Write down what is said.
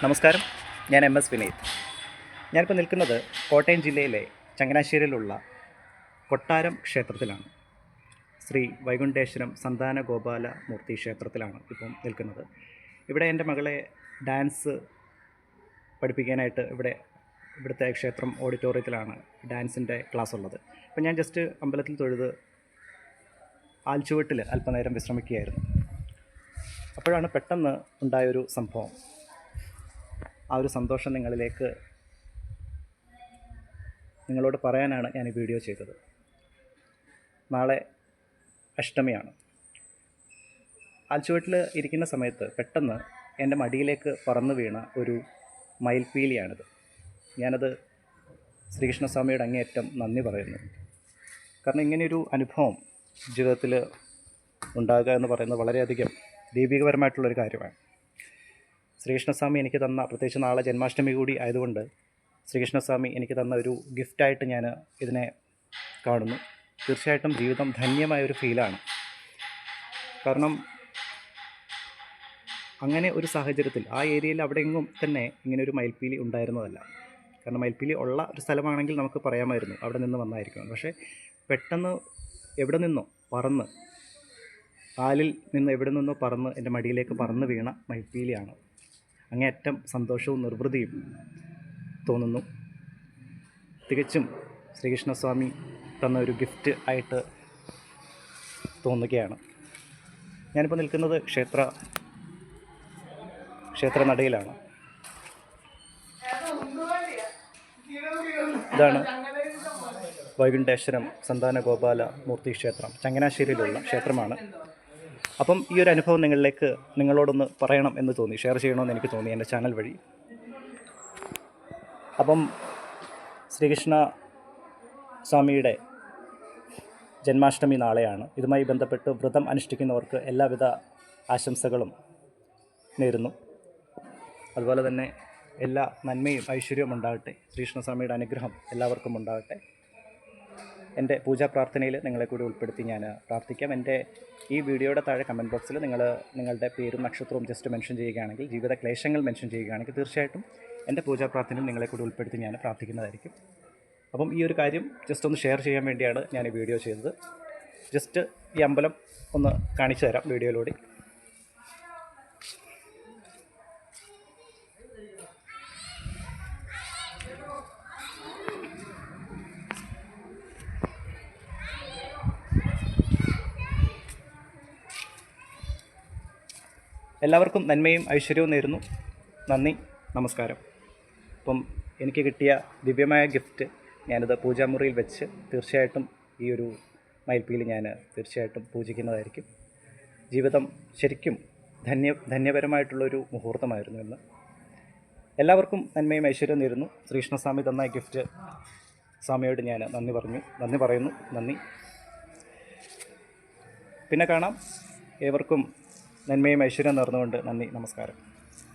നമസ്കാരം, ഞാൻ MS വിനീത്. ഞാനിപ്പോൾ നിൽക്കുന്നത് കോട്ടയം ജില്ലയിലെ ചങ്ങനാശ്ശേരിയിലുള്ള കൊട്ടാരം ക്ഷേത്രത്തിലാണ്. ശ്രീ വൈകുണ്ഠേശ്വരം സന്താന ഗോപാല മൂർത്തി ക്ഷേത്രത്തിലാണ് ഇപ്പം നിൽക്കുന്നത്. ഇവിടെ എൻ്റെ മകളെ ഡാൻസ് പഠിപ്പിക്കാനായിട്ട് ഇവിടുത്തെ ക്ഷേത്രം ഓഡിറ്റോറിയത്തിലാണ് ഡാൻസിൻ്റെ ക്ലാസ് ഉള്ളത്. അപ്പം ഞാൻ ജസ്റ്റ് അമ്പലത്തിൽ തൊഴുത് ആൽച്ചുവട്ടിൽ അല്പനേരം വിശ്രമിക്കുകയായിരുന്നു. അപ്പോഴാണ് പെട്ടെന്ന് ഉണ്ടായൊരു സംഭവം. ആ ഒരു സന്തോഷം നിങ്ങളോട് പറയാനാണ് ഞാൻ ഈ വീഡിയോ ചെയ്തത്. നാളെ അഷ്ടമിയാണ്. ആൽച്ചുവട്ടിൽ ഇരിക്കുന്ന സമയത്ത് പെട്ടെന്ന് എൻ്റെ മടിയിലേക്ക് പറന്നു വീണ ഒരു മയിൽപ്പീലിയാണിത്. ഞാനത് ശ്രീകൃഷ്ണസ്വാമിയുടെ അങ്ങേയറ്റം നന്ദി പറയുന്നു. കാരണം ഇങ്ങനെയൊരു അനുഭവം ജീവിതത്തിൽ ഉണ്ടാകുക എന്ന് പറയുന്നത് വളരെയധികം ദൈവികപരമായിട്ടുള്ളൊരു കാര്യമാണ്. ശ്രീകൃഷ്ണസ്വാമി എനിക്ക് തന്ന, പ്രത്യേകിച്ച് നാളെ ജന്മാഷ്ടമി കൂടി ആയതുകൊണ്ട് ശ്രീകൃഷ്ണസ്വാമി എനിക്ക് തന്ന ഒരു ഗിഫ്റ്റായിട്ട് ഞാൻ ഇതിനെ കാണുന്നു. തീർച്ചയായിട്ടും ജീവിതം ധന്യമായൊരു ഫീലാണ്. കാരണം അങ്ങനെ ഒരു സാഹചര്യത്തിൽ ആ ഏരിയയിൽ അവിടെ എങ്ങും തന്നെ ഇങ്ങനെ ഒരു മയിൽപ്പീലി ഉണ്ടായിരുന്നതല്ല. കാരണം മയിൽപ്പീലി ഉള്ള ഒരു സ്ഥലമാണെങ്കിൽ നമുക്ക് പറയാമായിരുന്നു അവിടെ നിന്ന് വന്നായിരിക്കണം. പക്ഷേ പെട്ടെന്ന് എവിടെ നിന്നോ പറന്ന്, കാലിൽ നിന്ന് എവിടെ നിന്നോ പറന്ന് എൻ്റെ മടിയിലേക്ക് പറന്ന് വീണ മയിൽപ്പീലിയാണ്. അങ്ങേയറ്റം സന്തോഷവും നിർവൃതിയും തോന്നുന്നു. തികച്ചും ശ്രീകൃഷ്ണസ്വാമി തന്ന ഒരു ഗിഫ്റ്റ് ആയിട്ട് തോന്നുകയാണ്. ഞാനിപ്പോൾ നിൽക്കുന്നത് ക്ഷേത്രനടയിലാണ്. ഇതാണ് വൈകുണ്ഠേശ്വരം സന്താന ഗോപാല മൂർത്തി ക്ഷേത്രം. ചങ്ങനാശ്ശേരിയിലുള്ള ക്ഷേത്രമാണ്. അപ്പം ഈ ഒരു അനുഭവം നിങ്ങളോടൊന്ന് പറയണം എന്ന് തോന്നി, ഷെയർ ചെയ്യണമെന്ന് എനിക്ക് തോന്നി എൻ്റെ ചാനൽ വഴി. അപ്പം ശ്രീകൃഷ്ണ സ്വാമിയുടെ ജന്മാഷ്ടമി നാളെയാണ്. ഇതുമായി ബന്ധപ്പെട്ട് വ്രതം അനുഷ്ഠിക്കുന്നവർക്ക് എല്ലാവിധ ആശംസകളും നേരുന്നു. അതുപോലെ തന്നെ എല്ലാ നന്മയും ഐശ്വര്യവും ഉണ്ടാകട്ടെ. ശ്രീകൃഷ്ണസ്വാമിയുടെ അനുഗ്രഹം എല്ലാവർക്കും ഉണ്ടാകട്ടെ. എൻ്റെ പൂജാ പ്രാർത്ഥനയിൽ നിങ്ങളെ കൂടി ഉൾപ്പെടുത്തി ഞാൻ പ്രാർത്ഥിക്കാം. എൻ്റെ ഈ വീഡിയോയുടെ താഴെ കമൻറ്റ് ബോക്സിൽ നിങ്ങളുടെ പേരും നക്ഷത്രവും ജസ്റ്റ് മെൻഷൻ ചെയ്യുകയാണെങ്കിൽ, ജീവിത ക്ലേശങ്ങൾ മെൻഷൻ ചെയ്യുകയാണെങ്കിൽ തീർച്ചയായിട്ടും എൻ്റെ പൂജാ പ്രാർത്ഥനയിൽ നിങ്ങളെ കൂടി ഉൾപ്പെടുത്തി ഞാൻ പ്രാർത്ഥിക്കുന്നതായിരിക്കും. അപ്പം ഈ ഒരു കാര്യം ജസ്റ്റ് ഒന്ന് ഷെയർ ചെയ്യാൻ വേണ്ടിയാണ് ഞാൻ ഈ വീഡിയോ ചെയ്തത്. ജസ്റ്റ് ഈ അമ്പലം ഒന്ന് കാണിച്ചു തരാം വീഡിയോയിലൂടെ. എല്ലാവർക്കും നന്മയും ഐശ്വര്യവും നേരുന്നു. നന്ദി, നമസ്കാരം. അപ്പം എനിക്ക് കിട്ടിയ ദിവ്യമായ ഗിഫ്റ്റ് ഞാനിത് പൂജാമുറിയിൽ വെച്ച് തീർച്ചയായിട്ടും ഈ ഒരു മയിൽപ്പീലി ഞാൻ തീർച്ചയായിട്ടും പൂജിക്കുന്നതായിരിക്കും. ജീവിതം ശരിക്കും ധന്യപരമായിട്ടുള്ളൊരു മുഹൂർത്തമായിരുന്നു ഇന്ന്. എല്ലാവർക്കും നന്മയും ഐശ്വര്യവും നേരുന്നു. ശ്രീകൃഷ്ണസ്വാമി തന്ന ഗിഫ്റ്റ് സ്വാമിയോട് ഞാൻ നന്ദി പറയുന്നു. നന്ദി. പിന്നെ കാണാം. ഏവർക്കും നന്മയും ഐശ്വര്യം നേർന്നുകൊണ്ട് നന്ദി, നമസ്കാരം.